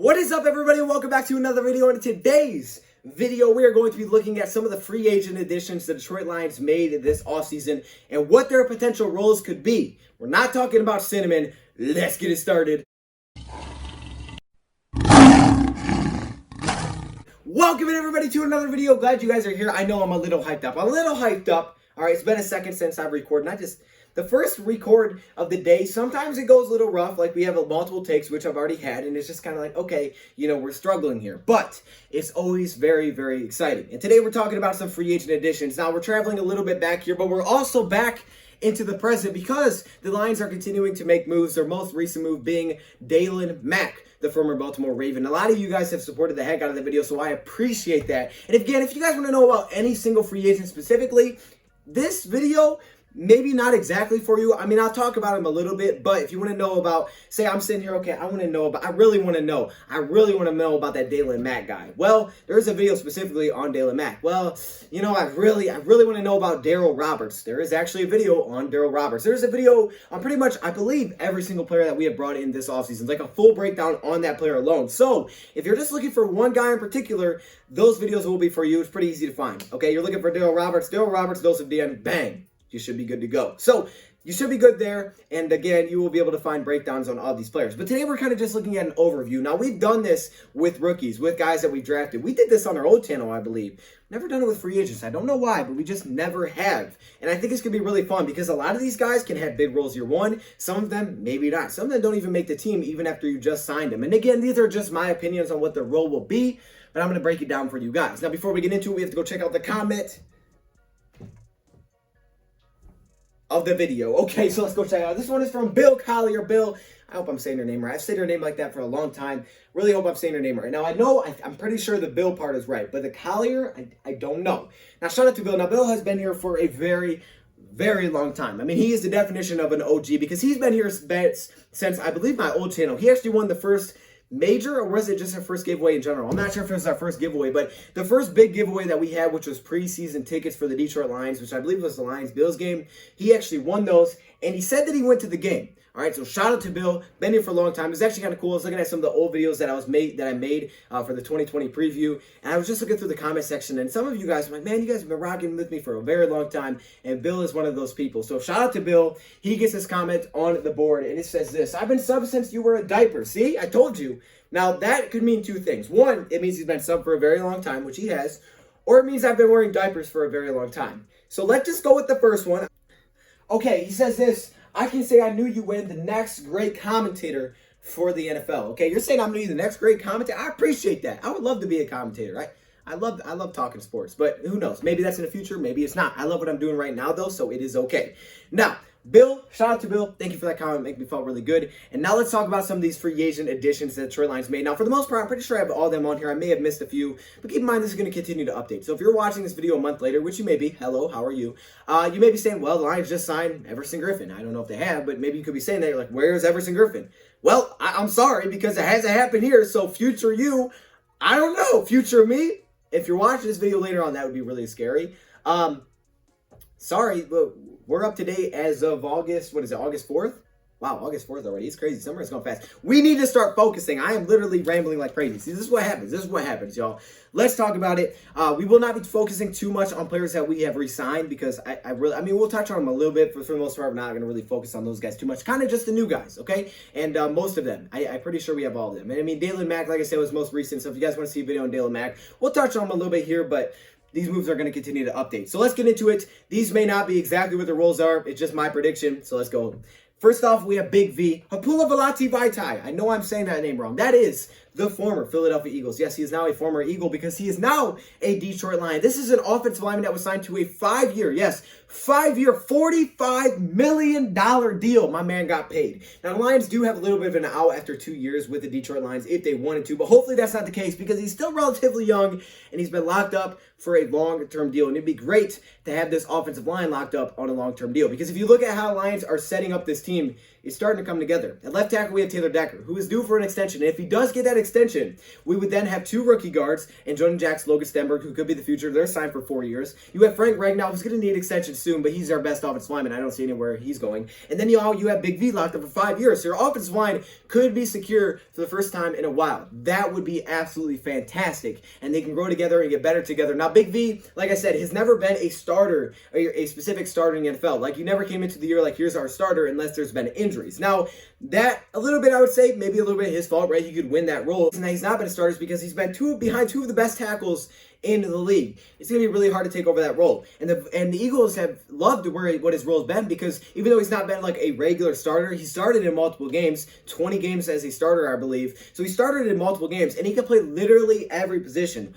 What is up, everybody, and welcome back to another video. In today's video, we are going to be looking at some of the free agent additions the Detroit Lions made this offseason and what their potential roles could be. We're not talking about Cinnamon. Let's get it started. Welcome, everybody, to another video. Glad you guys are here. I know I'm a little hyped up. All right, it's been a second since I've recorded. The first record of the day, sometimes it goes a little rough, like we have multiple takes, which I've already had, and it's just kind of like, okay, we're struggling here. But it's always very, very exciting. And today we're talking about some free agent additions. Now, we're traveling a little bit back here, but we're also back into the present because the Lions are continuing to make moves, their most recent move being Daylon Mack, the former Baltimore Raven. A lot of you guys have supported the heck out of the video, so I appreciate that. And again, if you guys want to know about any single free agent specifically, this video, maybe not exactly for you. I mean, I'll talk about him a little bit, but if you want to know about, say I'm sitting here, okay, I really want to know about that Daylon Mack guy. Well, there's a video specifically on Daylon Mack. Well, I really want to know about Daryl Roberts. There is actually a video on Daryl Roberts. There's a video on pretty much, I believe, every single player that we have brought in this offseason, like a full breakdown on that player alone. So if you're just looking for one guy in particular, those videos will be for you. It's pretty easy to find. Okay, you're looking for Daryl Roberts, Joseph DM, bang. You should be good to go. So you should be good there. And again, you will be able to find breakdowns on all these players. But today we're kind of just looking at an overview. Now, we've done this with rookies, with guys that we drafted. We did this on our old channel, I believe. Never done it with free agents. I don't know why, but we just never have. And I think it's going to be really fun because a lot of these guys can have big roles year one. Some of them, maybe not. Some of them don't even make the team even after you just signed them. And again, these are just my opinions on what their role will be. But I'm going to break it down for you guys. Now, before we get into it, we have to go check out the comment of the video. Okay, so let's go check it out. This one is from Bill Collier. Bill, I hope I'm saying her name right. I've said her name like that for a long time. Really hope I'm saying her name right. Now, I'm pretty sure the Bill part is right, but the Collier, I don't know. Now, shout out to Bill. Now, Bill has been here for a very, very long time. I mean, he is the definition of an OG because he's been here since, I believe, my old channel. He actually won the first major, or was it just our first giveaway in general? I'm not sure if it was our first giveaway, but the first big giveaway that we had, which was preseason tickets for the Detroit Lions, which I believe was the Lions-Bills game, he actually won those, and he said that he went to the game. All right, so shout out to Bill. Been here for a long time. It's actually kind of cool. I was looking at some of the old videos that I made for the 2020 preview, and I was just looking through the comment section, and some of you guys were like, man, you guys have been rocking with me for a very long time, and Bill is one of those people. So shout out to Bill. He gets his comment on the board, and it says this: I've been subbed since you were a diaper. See, I told you. Now, that could mean two things. One, it means he's been subbed for a very long time, which he has, or it means I've been wearing diapers for a very long time. So let's just go with the first one. Okay, he says this: I can say I knew you when the next great commentator for the NFL. Okay, you're saying I'm going to be the next great commentator? I appreciate that. I would love to be a commentator, right? I love talking sports, but who knows? Maybe that's in the future. Maybe it's not. I love what I'm doing right now, though, so it is okay. Now, Bill, shout out to Bill. Thank you for that comment. Make me feel really good. And now let's talk about some of these free agent additions that Detroit Lions made. Now, for the most part, I'm pretty sure I have all of them on here. I may have missed a few, but keep in mind this is going to continue to update. So if you're watching this video a month later, which you may be, hello, how are you? You may be saying, well, the Lions just signed Everson Griffin. I don't know if they have, but maybe you could be saying that. You're like, where's Everson Griffin? Well, I'm sorry because it hasn't happened here. So future you, I don't know. Future me, if you're watching this video later on, that would be really scary. Sorry, but we're up to date as of August 4th? Wow, August 4th already. It's crazy. Summer is going fast. We need to start focusing. I am literally rambling like crazy. See, this is what happens. Y'all. Let's talk about it. We will not be focusing too much on players that we have re-signed because I mean, we'll touch on them a little bit, but for the most part, we're not going to really focus on those guys too much. Kind of just the new guys, okay? And most of them. I'm pretty sure we have all of them. And I mean, Daylon Mack, like I said, was most recent. So if you guys want to see a video on Daylon Mack, we'll touch on them a little bit here, but these moves are going to continue to update. So let's get into it. These may not be exactly what the roles are. It's just my prediction. So let's go. First off, we have Big V. Hapula Velati Vaitai. I know I'm saying that name wrong. That is the former Philadelphia Eagles. Yes, he is now a former Eagle because he is now a Detroit Lion. This is an offensive lineman that was signed to a 5-year, yes, 5-year, $45 million deal. My man got paid. Now, the Lions do have a little bit of an out after 2 years with the Detroit Lions if they wanted to, but hopefully that's not the case because he's still relatively young and he's been locked up for a long-term deal. And it'd be great to have this offensive line locked up on a long-term deal because if you look at how Lions are setting up this team, is starting to come together. At left tackle, we have Taylor Decker, who is due for an extension. And if he does get that extension, we would then have 2 rookie guards, and Jordan Jackson, Logan Stenberg, who could be the future. They're signed for 4 years. You have Frank Ragnow, who's going to need extension soon, but he's our best offensive lineman. I don't see anywhere he's going. And then you have Big V locked up for 5 years. So your offensive line could be secure for the first time in a while. That would be absolutely fantastic. And they can grow together and get better together. Now, Big V, like I said, has never been a starter, a specific starter in the NFL. Like, you never came into the year like, here's our starter, unless there's been injuries. Now, that, a little bit, I would say, maybe a little bit his fault, right? He could win that role. And he's not been a starter because he's been behind 2 of the best tackles in the league. It's going to be really hard to take over that role. And the Eagles have loved what his role has been, because even though he's not been like a regular starter, he started in multiple games, 20 games as a starter, I believe. So he started in multiple games, and he can play literally every position.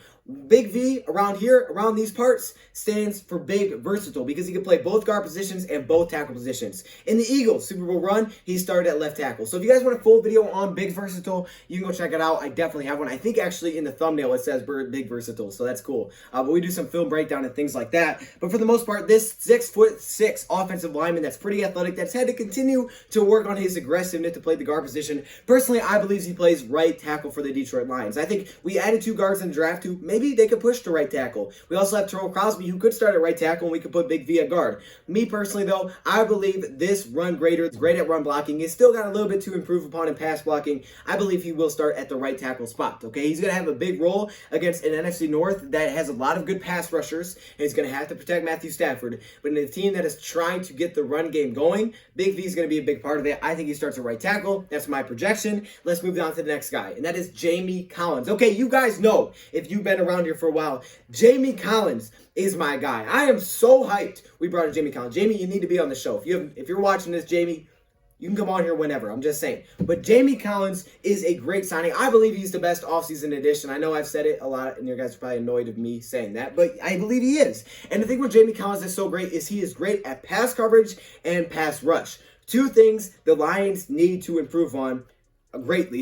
Big V around here, around these parts, stands for big versatile, because he can play both guard positions and both tackle positions. In the Eagles Super Bowl run, he started at left tackle. So if you guys want a full video on big versatile, you can go check it out. I definitely have one. I think actually in the thumbnail it says big versatile, so that's cool. But we do some film breakdown and things like that. But for the most part, this 6'6" offensive lineman that's pretty athletic, that's had to continue to work on his aggressiveness to play the guard position. Personally, I believe he plays right tackle for the Detroit Lions. I think we added 2 guards in the draft too. Maybe they could push to right tackle. We also have Terrell Crosby, who could start at right tackle, and we could put Big V at guard. Me personally, though, I believe this run grader is great at run blocking. He's still got a little bit to improve upon in pass blocking. I believe he will start at the right tackle spot. Okay, he's going to have a big role against an NFC North that has a lot of good pass rushers, and he's going to have to protect Matthew Stafford. But in a team that is trying to get the run game going, Big V is going to be a big part of it. I think he starts at right tackle. That's my projection. Let's move on to the next guy, and that is Jamie Collins. Okay, you guys know, if you've been around here for a while, Jamie Collins is my guy. I am so hyped we brought in Jamie Collins. Jamie, you need to be on the show. If you're watching this, Jamie, you can come on here whenever. I'm just saying. But Jamie Collins is a great signing. I believe he's the best offseason addition. I know I've said it a lot, and you guys are probably annoyed of me saying that, but I believe he is. And the thing with Jamie Collins that's so great is he is great at pass coverage and pass rush. 2 things the Lions need to improve on. Greatly,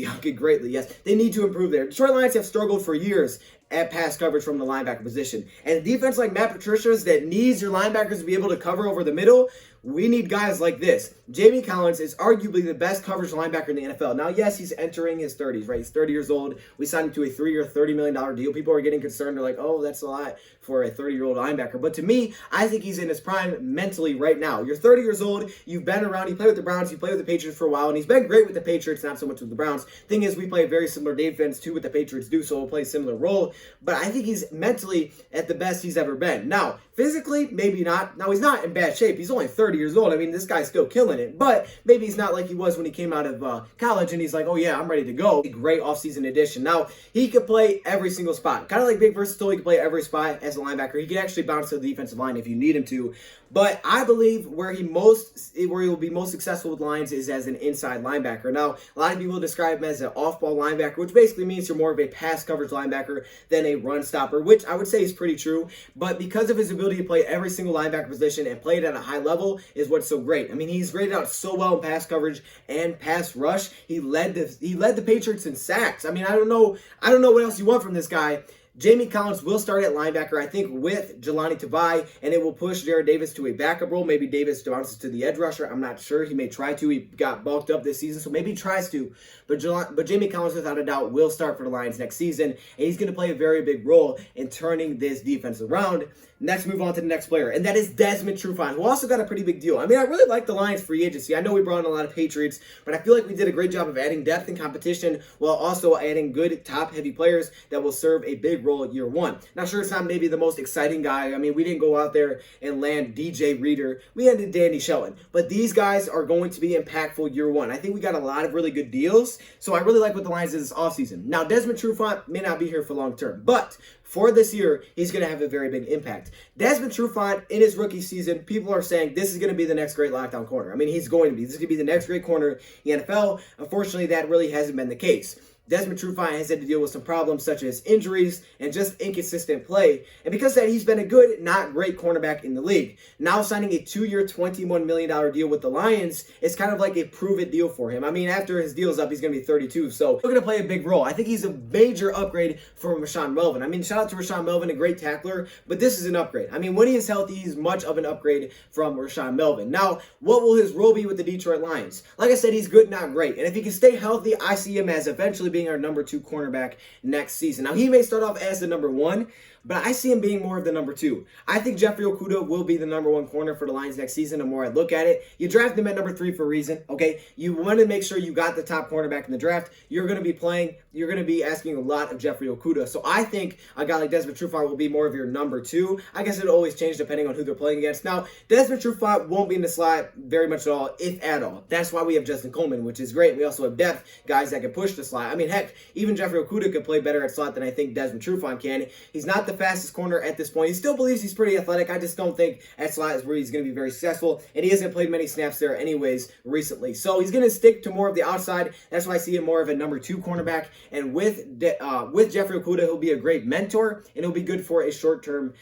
yes. They need to improve there. Detroit Lions have struggled for years at pass coverage from the linebacker position. And a defense like Matt Patricia's that needs your linebackers to be able to cover over the middle, we need guys like this. Jamie Collins is arguably the best coverage linebacker in the NFL. Now, yes, he's entering his 30s, right? He's 30 years old. We signed him to a 3-year, $30 million deal. People are getting concerned. They're like, oh, that's a lot for a 30-year-old linebacker. But to me, I think he's in his prime mentally right now. You're 30 years old. You've been around. You play with the Browns. You play with the Patriots for a while. And he's been great with the Patriots, not so much with the Browns. Thing is, we play a very similar defense to what the Patriots do, so we'll play a similar role. But I think he's mentally at the best he's ever been. Now, physically, maybe not. Now, he's not in bad shape. He's only 30 years old. I mean, this guy's still killing it. But maybe he's not like he was when he came out of college and he's like, oh, yeah, I'm ready to go. A great offseason addition. Now, he could play every single spot. Kind of like Big Versatile, he can play every spot as a linebacker. He can actually bounce to the defensive line if you need him to. But I believe where he will be most successful with Lions is as an inside linebacker. Now, a lot of people describe him as an off-ball linebacker, which basically means you're more of a pass coverage linebacker than a run stopper, which I would say is pretty true. But because of his ability to play every single linebacker position and play it at a high level is what's so great. I mean, he's graded out so well in pass coverage and pass rush. He led the Patriots in sacks. I mean, I don't know what else you want from this guy. Jamie Collins will start at linebacker, I think, with Jelani Tavai, and it will push Jared Davis to a backup role. Maybe Davis bounces to the edge rusher. I'm not sure. He may try to. He got bulked up this season, so maybe he tries to. But Jamie Collins, without a doubt, will start for the Lions next season, and he's going to play a very big role in turning this defense around. Next, move on to the next player, and that is Desmond Trufant, who also got a pretty big deal. I mean, I really like the Lions free agency. I know we brought in a lot of Patriots, but I feel like we did a great job of adding depth and competition while also adding good top-heavy players that will serve a big role year one. Not sure it's not maybe the most exciting guy. I mean, we didn't go out there and land DJ Reader. We ended Danny Shelton, but these guys are going to be impactful year one. I think we got a lot of really good deals, so I really like what the Lions did this offseason. Now, Desmond Trufant may not be here for long term, but for this year, he's going to have a very big impact. Desmond Trufant, in his rookie season, people are saying this is going to be the next great lockdown corner. I mean, he's going to be. This is going to be the next great corner in the NFL. Unfortunately, that really hasn't been the case. Desmond Trufant has had to deal with some problems such as injuries and just inconsistent play. And because of that, he's been a good, not great cornerback in the league. Now signing a 2-year, $21 million deal with the Lions is kind of like a prove-it deal for him. I mean, after his deal's up, he's going to be 32, so he's going to play a big role. I think he's a major upgrade from Rashaan Melvin. I mean, shout out to Rashaan Melvin, a great tackler, but this is an upgrade. I mean, when he is healthy, he's much of an upgrade from Rashaan Melvin. Now, what will his role be with the Detroit Lions? Like I said, he's good, not great. And if he can stay healthy, I see him as eventually being our number 2 cornerback next season. Now, he may start off as the number 1, but I see him being more of the number 2. I think Jeffrey Okudah will be the number 1 corner for the Lions next season. The more I look at it, you draft him at number 3 for a reason, okay? You want to make sure you got the top cornerback in the draft. You're going to be asking a lot of Jeffrey Okudah. So I think a guy like Desmond Trufant will be more of your number 2. I guess it'll always change depending on who they're playing against. Now, Desmond Trufant won't be in the slot very much at all, if at all. That's why we have Justin Coleman, which is great. We also have depth, guys that can push the slot. I mean, heck, even Jeffrey Okudah could play better at slot than I think Desmond Trufant can. He's not the fastest corner at this point. He still believes he's pretty athletic. I just don't think at slot is where he's going to be very successful, and he hasn't played many snaps there anyways recently. So he's going to stick to more of the outside. That's why I see him more of a number 2 cornerback. And with Jeffrey Okudah, he'll be a great mentor, and he'll be good for a short-term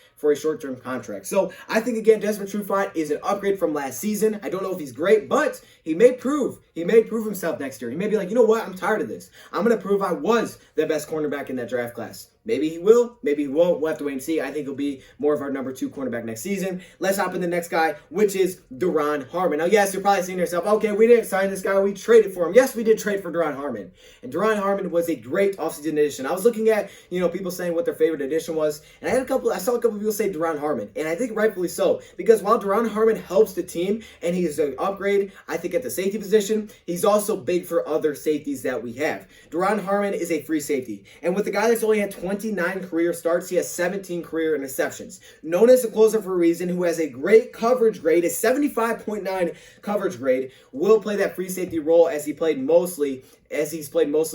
contract. So I think, again, Desmond Trufant is an upgrade from last season. I don't know if he's great, but he may prove himself next year. He may be like, you know what? I'm tired of this. I'm going to prove I was the best cornerback in that draft class. Maybe he will, maybe he won't. We'll have to wait and see. I think he'll be more of our number 2 cornerback next season. Let's hop in the next guy, which is Duron Harmon. Now, yes, you're probably saying to yourself, okay, we didn't sign this guy. We traded for him. Yes, we did trade for Duron Harmon. And Duron Harmon was a great offseason addition. I was looking at, people saying what their favorite addition was, and I saw a couple people say Duron Harmon, and I think rightfully so, because while Duron Harmon helps the team, and he's an upgrade, I think, at the safety position, he's also big for other safeties that we have. Duron Harmon is a free safety, and with the guy that's only had 29 career starts, he has 17 career interceptions. Known as a closer for a reason, who has a great coverage grade, a 75.9 coverage grade, will play that free safety role as he's played mostly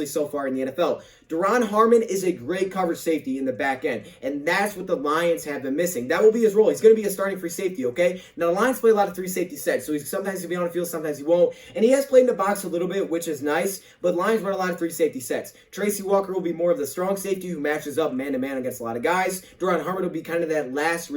so far in the NFL. Duron Harmon is a great coverage safety in the back end, and that's what the Lions have been missing. That will be his role. He's going to be a starting free safety, okay? Now, the Lions play a lot of 3 safety sets, so sometimes he'll be on the field, sometimes he won't, and he has played in the box a little bit, which is nice, but Lions run a lot of 3 safety sets. Tracy Walker will be more of the strong safety who matches up man-to-man against a lot of guys. Duron Harmon will be kind of that last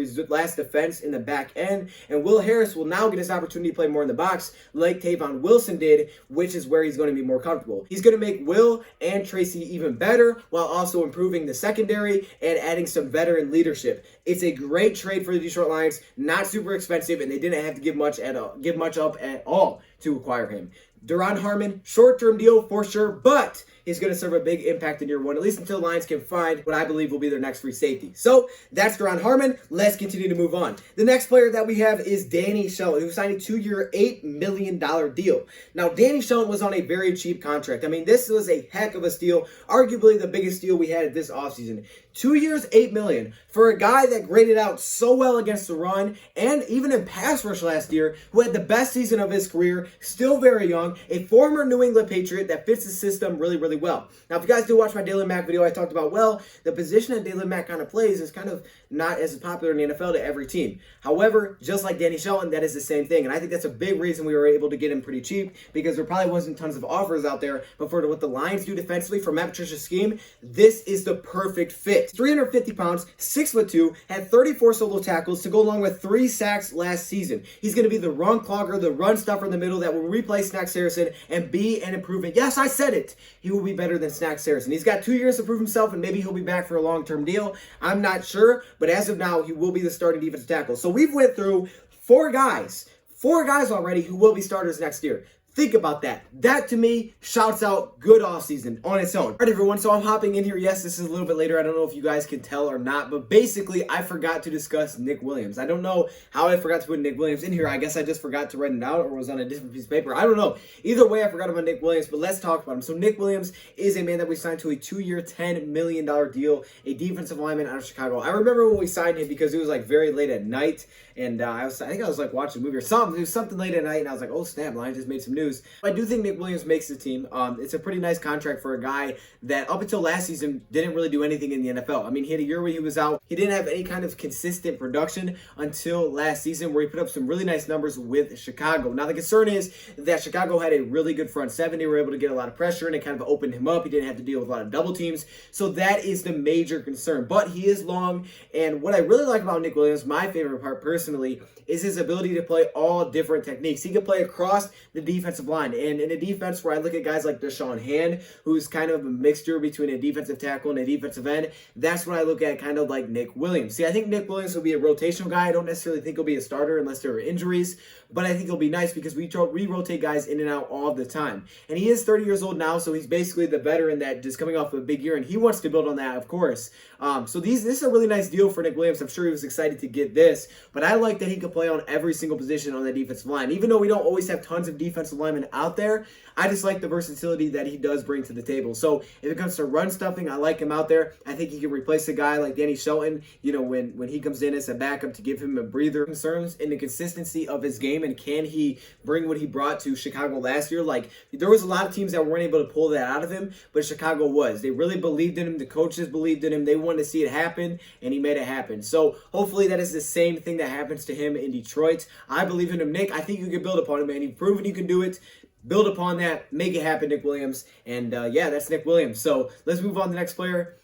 defense in the back end, and Will Harris will now get his opportunity to play more in the box like Tavon Wilson did, which is where he's going to be more comfortable. He's going to make Will and Tracy even better while also improving the secondary and adding some veteran leadership. It's a great trade for the Detroit Lions, not super expensive, and they didn't have to give much up at all to acquire him. Duron Harmon, short-term deal for sure, but he's going to serve a big impact in year 1, at least until the Lions can find what I believe will be their next free safety. So that's Duron Harmon. Let's continue to move on. The next player that we have is Danny Shelton, who signed a 2-year, $8 million deal. Now, Danny Shelton was on a very cheap contract. I mean, this was a heck of a steal, arguably the biggest steal we had this offseason. 2 years, $8 million for a guy that graded out so well against the run and even in pass rush last year, who had the best season of his career, still very young, a former New England Patriot that fits the system really, really well. Now, if you guys do watch my Daily Mac video, I talked about, well, the position that Daily Mac kind of plays is kind of not as popular in the NFL to every team. However, just like Danny Shelton, that is the same thing. And I think that's a big reason we were able to get him pretty cheap, because there probably wasn't tons of offers out there. But for what the Lions do defensively for Matt Patricia's scheme, this is the perfect fit. 350 pounds, 6'2", had 34 solo tackles to go along with 3 sacks last season. He's going to be the run clogger, the run stuffer in the middle that will replace Snacks Harrison and be an improvement. Yes, I said it. He will be better than Snacks Harrison. He's got 2 years to prove himself, and maybe he'll be back for a long-term deal. I'm not sure, but as of now, he will be the starting defensive tackle. So we've went through 4 guys already who will be starters next year. Think about that. That, to me, shouts out good offseason on its own. All right, everyone, so I'm hopping in here. Yes, this is a little bit later. I don't know if you guys can tell or not, but basically, I forgot to discuss Nick Williams. I don't know how I forgot to put Nick Williams in here. I guess I just forgot to write it out or was on a different piece of paper. I don't know. Either way, I forgot about Nick Williams, but let's talk about him. So Nick Williams is a man that we signed to a 2-year, $10 million deal, a defensive lineman out of Chicago. I remember when we signed him because it was like very late at night, and I think I was like watching a movie or something. It was something late at night, and I was like, oh snap, Lions just made some news. news. I do think Nick Williams makes the team. It's a pretty nice contract for a guy that up until last season didn't really do anything in the NFL. I mean, he had a year where he was out. He didn't have any kind of consistent production until last season, where he put up some really nice numbers with Chicago. Now, the concern is that Chicago had a really good front seven. They were able to get a lot of pressure, and it kind of opened him up. He didn't have to deal with a lot of double teams. So that is the major concern. But he is long, and what I really like about Nick Williams, my favorite part personally, is his ability to play all different techniques. He can play across the defensive line. And in a defense where I look at guys like Deshaun Hand, who's kind of a mixture between a defensive tackle and a defensive end, that's what I look at kind of like Nick Williams. See, I think Nick Williams will be a rotational guy. I don't necessarily think he'll be a starter unless there are injuries, but I think he'll be nice because we rotate guys in and out all the time. And he is 30 years old now, so he's basically the veteran that just coming off of a big year, and he wants to build on that, of course. So this is a really nice deal for Nick Williams. I'm sure he was excited to get this, but I like that he could play on every single position on the defensive line. Even though we don't always have tons of defensive linemen out there, I just like the versatility that he does bring to the table. So if it comes to run stuffing, I like him out there. I think he can replace a guy like Danny Shelton, you know, when he comes in as a backup to give him a breather. Concerns in the consistency of his game, and can he bring what he brought to Chicago last year? Like, there was a lot of teams that weren't able to pull that out of him, but Chicago was. They really believed in him. The coaches believed in him. They wanted to see it happen, and he made it happen. So hopefully that is the same thing that happens to him in Detroit. I believe in him, Nick. I think you can build upon him, man. You've proven you can do it. Build upon that. Make it happen, Nick Williams. And yeah, that's Nick Williams. So let's move on to the next player.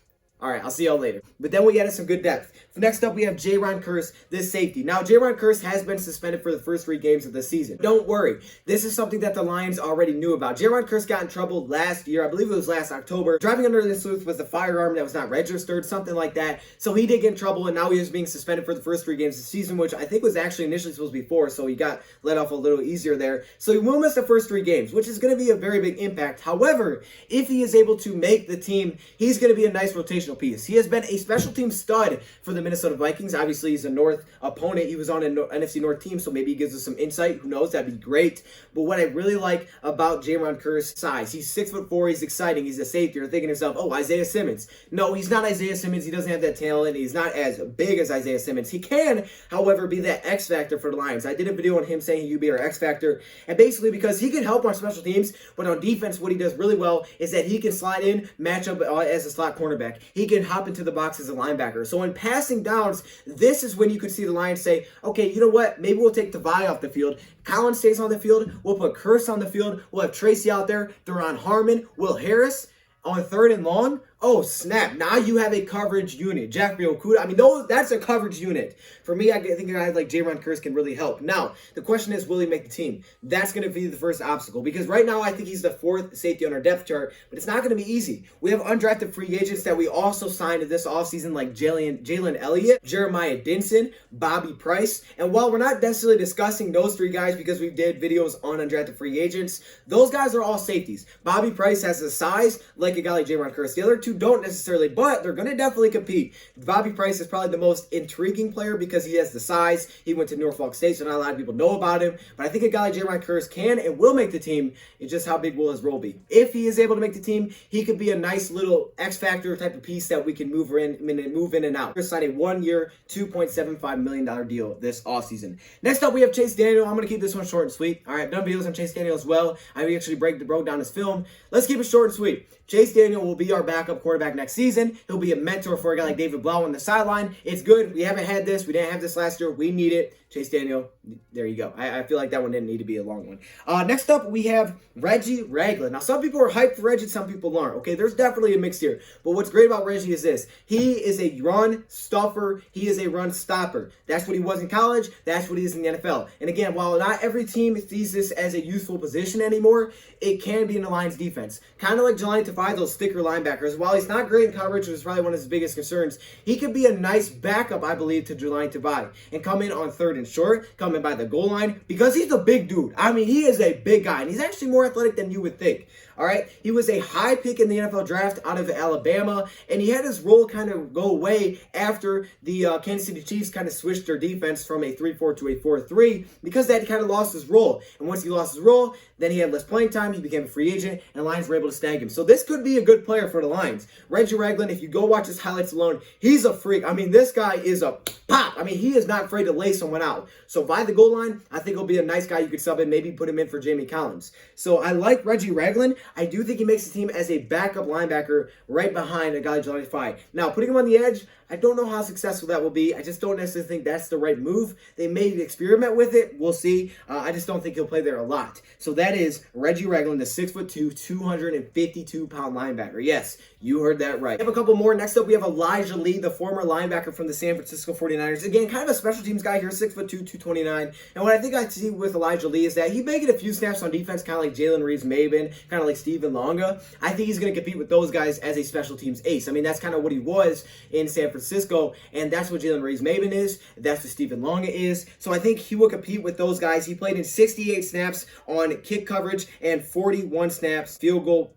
All right, I'll see y'all later. But then we added some good depth. Next up, we have Jayron Kearse, this safety. Now, Jayron Kearse has been suspended for the first 3 games of the season. Don't worry. This is something that the Lions already knew about. Jayron Kearse got in trouble last year. I believe it was last October. Driving under the influence with a firearm that was not registered, something like that. So he did get in trouble, and now he is being suspended for the first 3 games of the season, which I think was actually initially supposed to be 4, so he got let off a little easier there. So he will miss the first 3 games, which is going to be a very big impact. However, if he is able to make the team, he's going to be a nice rotational piece. He has been a special team stud for the Minnesota Vikings. Obviously, he's a North opponent. He was on an NFC North team, so maybe he gives us some insight. Who knows? That'd be great. But what I really like about Jayron Kearse's size, he's 6'4". He's exciting. He's a safety. You're thinking to yourself, oh, Isaiah Simmons. No, he's not Isaiah Simmons. He doesn't have that talent. He's not as big as Isaiah Simmons. He can, however, be that X factor for the Lions. I did a video on him saying he'd be our X factor, and basically because he can help on special teams, but on defense, what he does really well is that he can slide in, match up as a slot cornerback. He can hop into the box as a linebacker. So in passing downs, this is when you could see the Lions say, okay, you know what? Maybe we'll take Tavai off the field. Collins stays on the field. We'll put Kearse on the field. We'll have Tracy out there. Deron Harmon, Will Harris on 3rd and long. Oh, snap. Now you have a coverage unit. Jeffrey Okuda. I mean, that's a coverage unit. For me, I think a guy like Jayron Kearse can really help. Now, the question is, will he make the team? That's going to be the first obstacle, because right now I think he's the 4th safety on our depth chart, but it's not going to be easy. We have undrafted free agents that we also signed this offseason, like Jalen Elliott, Jeremiah Dinson, Bobby Price. And while we're not necessarily discussing those 3 guys because we did videos on undrafted free agents, those guys are all safeties. Bobby Price has the size like a guy like Jayron Kearse. The other 2 don't necessarily, but they're going to definitely compete. Bobby Price is probably the most intriguing player because he has the size. He went to Norfolk State, so not a lot of people know about him. But I think a guy like Jayron Kearse can and will make the team. It's just how big will his role be. If he is able to make the team, he could be a nice little X factor type of piece that we can move in and out. We're signing a 1-year, $2.75 million deal this offseason. Next up, we have Chase Daniel. I'm going to keep this one short and sweet. All right, I've done videos on Chase Daniel as well. I actually broke down his film. Let's keep it short and sweet. Chase Daniel will be our backup quarterback next season. He'll be a mentor for a guy like David Blau on the sideline. It's good. We haven't had this. We didn't have this last year. We need it. Chase Daniel, there you go. I feel like that one didn't need to be a long one. Next up, we have Reggie Ragland. Now, some people are hyped for Reggie, some people aren't. Okay, there's definitely a mix here. But what's great about Reggie is this. He is a run stuffer. He is a run stopper. That's what he was in college. That's what he is in the NFL. And again, while not every team sees this as a useful position anymore, it can be in the Lions defense. Kind of like Jelani Tavai, those sticker linebackers. While he's not great in coverage, which is probably one of his biggest concerns, he could be a nice backup, I believe, to Jelani Tavai and come in on 3rd and short, come in by the goal line, because he's a big dude. I mean, he is a big guy, and he's actually more athletic than you would think. All right. He was a high pick in the NFL draft out of Alabama, and he had his role kind of go away after the Kansas City Chiefs kind of switched their defense from a 3-4 to a 4-3 because that kind of lost his role. And once he lost his role, then he had less playing time. He became a free agent, and the Lions were able to snag him. So this could be a good player for the Lions. Reggie Ragland, if you go watch his highlights alone, he's a freak. I mean, this guy is a pop. I mean, he is not afraid to lay someone out. So by the goal line, I think he'll be a nice guy you could sub in, maybe put him in for Jamie Collins. So I like Reggie Ragland. I do think he makes the team as a backup linebacker right behind a guy like Jelani Fye. Now, putting him on the edge, I don't know how successful that will be. I just don't necessarily think that's the right move. They may experiment with it. We'll see. I just don't think he'll play there a lot. So that is Reggie Ragland, the 6'2", 252-pound linebacker. Yes, you heard that right. We have a couple more. Next up, we have Elijah Lee, the former linebacker from the San Francisco 49ers. Again, kind of a special teams guy here, 6'2", 229. And what I think I see with Elijah Lee is that he may get a few snaps on defense, kind of like Jalen Reeves-Maybin, kind of like Stephen Longa. I think he's going to compete with those guys as a special teams ace. I mean, that's kind of what he was in San Francisco, and that's what Jalen Reeves-Maybin is. That's what Stephen Longa is. So I think he will compete with those guys. He played in 68 snaps on kick coverage and 41 snaps field goal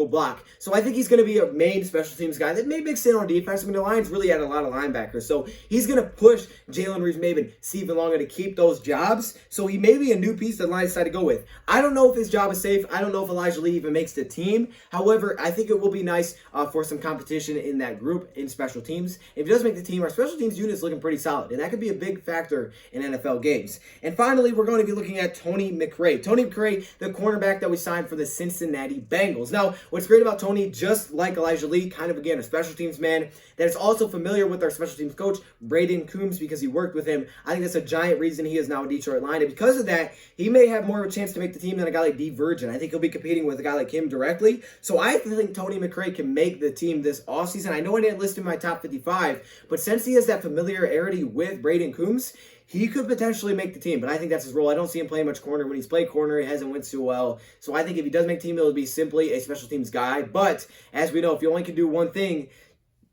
block. So I think he's going to be a main special teams guy that may mix in on defense. I mean, the Lions really had a lot of linebackers. So he's going to push Jalen Reeves-Maybin, Stephen Longa to keep those jobs. So he may be a new piece that the Lions decide to go with. I don't know if his job is safe. I don't know if Elijah Lee even makes the team. However, I think it will be nice for some competition in that group in special teams. If he does make the team, our special teams unit is looking pretty solid. And that could be a big factor in NFL games. And finally, we're going to be looking at Tony McRae. Tony McRae, the cornerback that we signed for the Cincinnati Bengals. Now, what's great about Tony, just like Elijah Lee, kind of, again, a special teams man that is also familiar with our special teams coach, Braden Coombs, because he worked with him. I think that's a giant reason he is now a Detroit Lion. And because of that, he may have more of a chance to make the team than a guy like D. Virgin. I think he'll be competing with a guy like him directly. So I think Tony McRae can make the team this offseason. I know I didn't list him in my top 55, but since he has that familiarity with Braden Coombs, he could potentially make the team, but I think that's his role. I don't see him playing much corner. When he's played corner, he hasn't went too well. So I think if he does make the team, it'll be simply a special teams guy. But as we know, if you only can do one thing,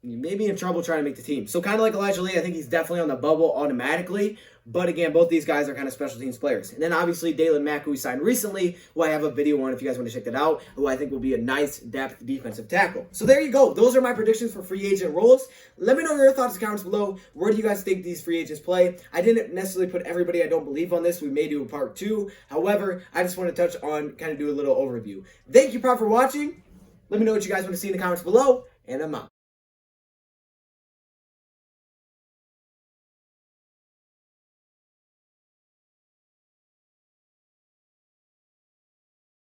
you may be in trouble trying to make the team. So kind of like Elijah Lee, I think he's definitely on the bubble automatically. But again, both these guys are kind of special teams players. And then obviously Dalen Mack, who we signed recently, who I have a video on if you guys want to check that out, who I think will be a nice depth defensive tackle. So there you go. Those are my predictions for free agent roles. Let me know your thoughts in the comments below. Where do you guys think these free agents play? I didn't necessarily put everybody I don't believe on this. We may do a part 2. However, I just want to touch on, kind of do a little overview. Thank you, Prop, for watching. Let me know what you guys want to see in the comments below, and I'm out.